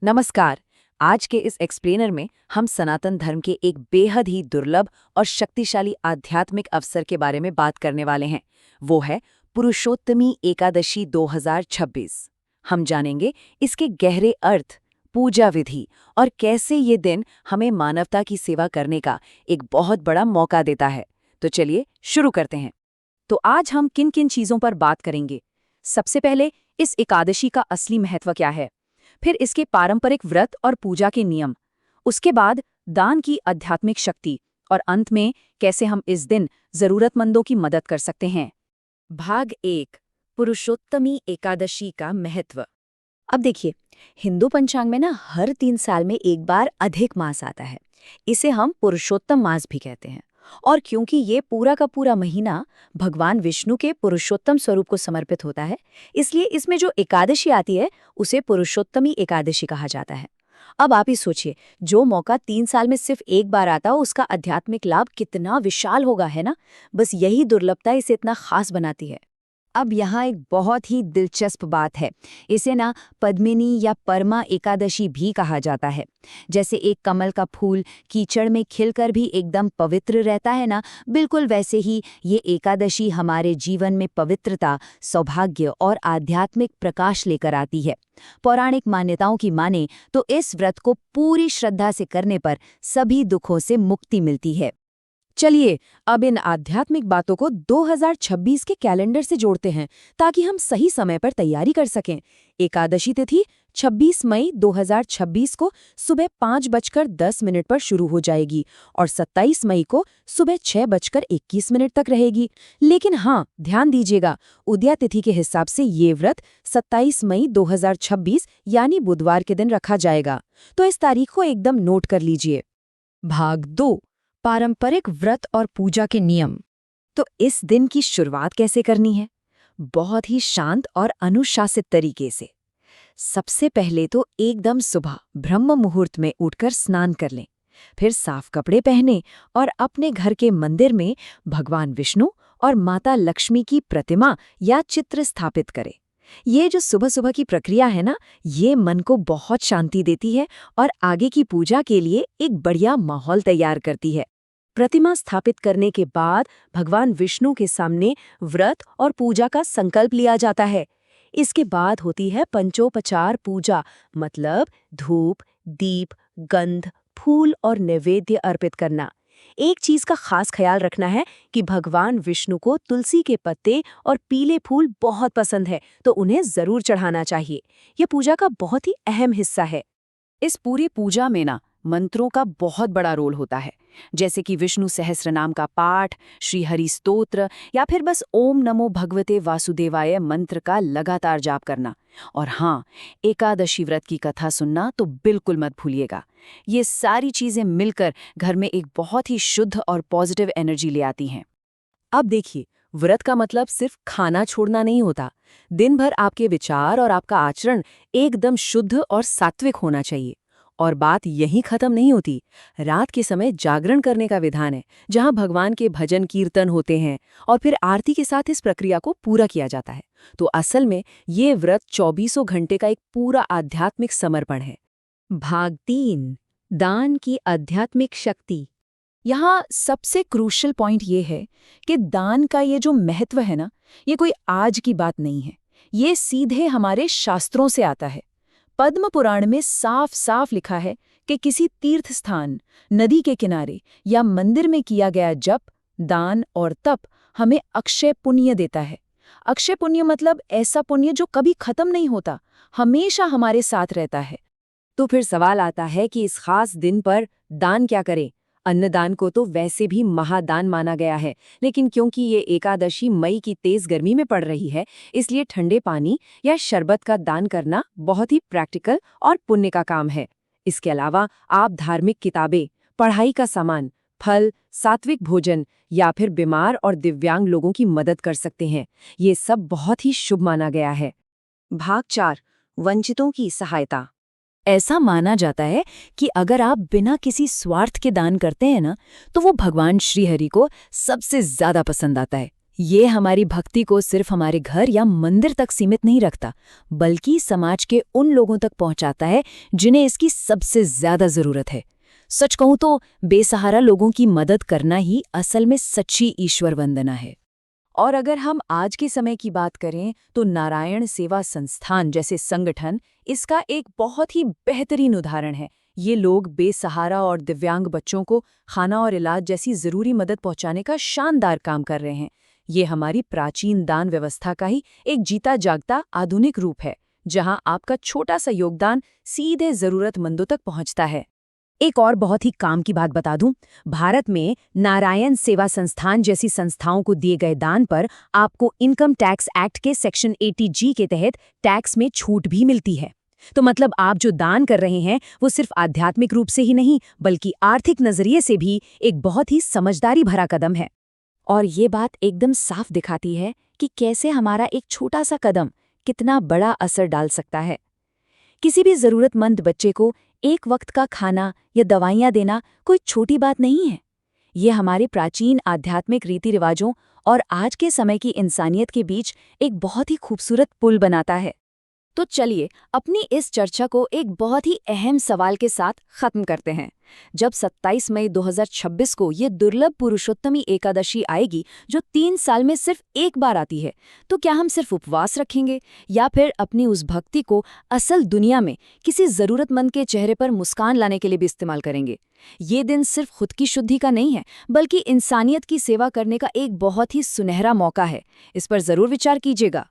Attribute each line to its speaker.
Speaker 1: नमस्कार। आज के इस एक्सप्लेनर में हम सनातन धर्म के एक बेहद ही दुर्लभ और शक्तिशाली आध्यात्मिक अवसर के बारे में बात करने वाले हैं। वो है पुरुषोत्तमी एकादशी 2026। हम जानेंगे इसके गहरे अर्थ, पूजा विधि और कैसे ये दिन हमें मानवता की सेवा करने का एक बहुत बड़ा मौका देता है। तो चलिए शुरू करते हैं। तो आज हम किन किन चीजों पर बात करेंगे। सबसे पहले इस एकादशी का असली महत्व क्या है, फिर इसके पारंपरिक व्रत और पूजा के नियम, उसके बाद दान की आध्यात्मिक शक्ति और अंत में कैसे हम इस दिन जरूरतमंदों की मदद कर सकते हैं। भाग 1, पुरुषोत्तमी एकादशी का महत्व। अब देखिए, हिंदू पंचांग में ना हर 3 साल में एक बार अधिक मास आता है। इसे हम पुरुषोत्तम मास भी कहते हैं। और क्योंकि ये पूरा का पूरा महीना भगवान विष्णु के पुरुषोत्तम स्वरूप को समर्पित होता है, इसलिए इसमें जो एकादशी आती है उसे पुरुषोत्तमी एकादशी कहा जाता है। अब आप ही सोचिए, जो मौका 3 साल में सिर्फ एक बार आता हो, उसका आध्यात्मिक लाभ कितना विशाल होगा, है ना। बस यही दुर्लभता इसे इतना खास बनाती है। अब यहाँ एक बहुत ही दिलचस्प बात है। इसे ना पद्मिनी या परमा एकादशी भी कहा जाता है। जैसे एक कमल का फूल कीचड़ में खिलकर भी एकदम पवित्र रहता है ना, बिल्कुल वैसे ही ये एकादशी हमारे जीवन में पवित्रता, सौभाग्य और आध्यात्मिक प्रकाश लेकर आती है। पौराणिक मान्यताओं की माने तो इस व्रत को पूरी श्रद्धा से करने पर सभी दुखों से मुक्ति मिलती है। चलिए अब इन आध्यात्मिक बातों को 2026 के कैलेंडर से जोड़ते हैं, ताकि हम सही समय पर तैयारी कर सकें। एकादशी तिथि 26 मई 2026 को सुबह 5:10 पर शुरू हो जाएगी और 27 मई को सुबह 6:21 तक रहेगी। लेकिन हाँ, ध्यान दीजिएगा, उदया तिथि के हिसाब से ये व्रत 27 मई 2026 यानी बुधवार के दिन रखा जाएगा। तो इस तारीख को एकदम नोट कर लीजिए। भाग 2, पारंपरिक व्रत और पूजा के नियम। तो इस दिन की शुरुआत कैसे करनी है? बहुत ही शांत और अनुशासित तरीके से। सबसे पहले तो एकदम सुबह ब्रह्म मुहूर्त में उठकर स्नान कर लें। फिर साफ कपड़े पहने और अपने घर के मंदिर में भगवान विष्णु और माता लक्ष्मी की प्रतिमा या चित्र स्थापित करें। ये जो सुबह सुबह की प्रक्रिया है ना, ये मन को बहुत शांति देती है और आगे की पूजा के लिए एक बढ़िया माहौल तैयार करती है। प्रतिमा स्थापित करने के बाद भगवान विष्णु के सामने व्रत और पूजा का संकल्प लिया जाता है। इसके बाद होती है पंचोपचार पूजा, मतलब धूप, दीप, गंध, फूल और नैवेद्य अर्पित करना। एक चीज का खास ख्याल रखना है कि भगवान विष्णु को तुलसी के पत्ते और पीले फूल बहुत पसंद है, तो उन्हें जरूर चढ़ाना चाहिए। यह पूजा का बहुत ही अहम हिस्सा है। इस पूरी पूजा में ना मंत्रों का बहुत बड़ा रोल होता है, जैसे कि विष्णु सहस्रनाम का पाठ, श्री हरि स्तोत्र या फिर बस ओम नमो भगवते वासुदेवाय मंत्र का लगातार जाप करना। और हाँ, एकादशी व्रत की कथा सुनना तो बिल्कुल मत भूलिएगा। ये सारी चीजें मिलकर घर में एक बहुत ही शुद्ध और पॉजिटिव एनर्जी ले आती हैं। अब देखिए, व्रत का मतलब सिर्फ खाना छोड़ना नहीं होता। दिन भर आपके विचार और आपका आचरण एकदम शुद्ध और सात्विक होना चाहिए। और बात यहीं खत्म नहीं होती। रात के समय जागरण करने का विधान है, जहां भगवान के भजन कीर्तन होते हैं और फिर आरती के साथ इस प्रक्रिया को पूरा किया जाता है। तो असल में ये व्रत 24 घंटे का एक पूरा आध्यात्मिक समर्पण है। भाग 3, दान की आध्यात्मिक शक्ति। यहाँ सबसे क्रूशियल पॉइंट ये है कि दान का ये जो महत्व है ना, ये कोई आज की बात नहीं है। ये सीधे हमारे शास्त्रों से आता है। पद्म पुराण में साफ साफ लिखा है कि किसी तीर्थ स्थान, नदी के किनारे या मंदिर में किया गया जप, दान और तप हमें अक्षय पुण्य देता है। अक्षय पुण्य मतलब ऐसा पुण्य जो कभी खत्म नहीं होता, हमेशा हमारे साथ रहता है। तो फिर सवाल आता है कि इस खास दिन पर दान क्या करें? अन्नदान को तो वैसे भी महादान माना गया है, लेकिन क्योंकि ये एकादशी मई की तेज गर्मी में पड़ रही है, इसलिए ठंडे पानी या शरबत का दान करना बहुत ही प्रैक्टिकल और पुण्य का काम है। इसके अलावा आप धार्मिक किताबें, पढ़ाई का सामान, फल, सात्विक भोजन या फिर बीमार और दिव्यांग लोगों की मदद कर सकते हैं। ये सब बहुत ही शुभ माना गया है। भाग 4, वंचितों की सहायता। ऐसा माना जाता है कि अगर आप बिना किसी स्वार्थ के दान करते हैं ना, तो वो भगवान श्रीहरि को सबसे ज्यादा पसंद आता है। ये हमारी भक्ति को सिर्फ हमारे घर या मंदिर तक सीमित नहीं रखता, बल्कि समाज के उन लोगों तक पहुंचाता है जिन्हें इसकी सबसे ज्यादा जरूरत है। सच कहूं तो बेसहारा लोगों की मदद करना ही असल में सच्ची ईश्वर वंदना है। और अगर हम आज के समय की बात करें तो नारायण सेवा संस्थान जैसे संगठन इसका एक बहुत ही बेहतरीन उदाहरण है। ये लोग बेसहारा और दिव्यांग बच्चों को खाना और इलाज जैसी जरूरी मदद पहुंचाने का शानदार काम कर रहे हैं। ये हमारी प्राचीन दान व्यवस्था का ही एक जीता जागता आधुनिक रूप है, जहां आपका छोटा सा योगदान सीधे जरूरतमंदों तक पहुंचता है। एक और बहुत ही काम की बात बता दूं, भारत में नारायण सेवा संस्थान जैसी संस्थाओं को दिए गए दान पर आपको इनकम टैक्स एक्ट के सेक्शन 80G के तहत टैक्स में छूट भी मिलती है। तो मतलब आप जो दान कर रहे हैं वो सिर्फ आध्यात्मिक रूप से ही नहीं, बल्कि आर्थिक नजरिए से भी एक बहुत ही समझदारी भरा कदम है। और ये बात एकदम साफ दिखाती है कि कैसे हमारा एक छोटा सा कदम कितना बड़ा असर डाल सकता है। किसी भी जरूरतमंद बच्चे को एक वक्त का खाना या दवाइयाँ देना कोई छोटी बात नहीं है। ये हमारे प्राचीन आध्यात्मिक रीति रिवाजों और आज के समय की इंसानियत के बीच एक बहुत ही खूबसूरत पुल बनाता है। तो चलिए अपनी इस चर्चा को एक बहुत ही अहम सवाल के साथ खत्म करते हैं। जब 27 मई 2026 को ये दुर्लभ पुरुषोत्तमी एकादशी आएगी, जो 3 साल में सिर्फ एक बार आती है, तो क्या हम सिर्फ उपवास रखेंगे या फिर अपनी उस भक्ति को असल दुनिया में किसी जरूरतमंद के चेहरे पर मुस्कान लाने के लिए भी इस्तेमाल करेंगे? ये दिन सिर्फ खुद की शुद्धि का नहीं है, बल्कि इंसानियत की सेवा करने का एक बहुत ही सुनहरा मौका है। इस पर जरूर विचार कीजिएगा।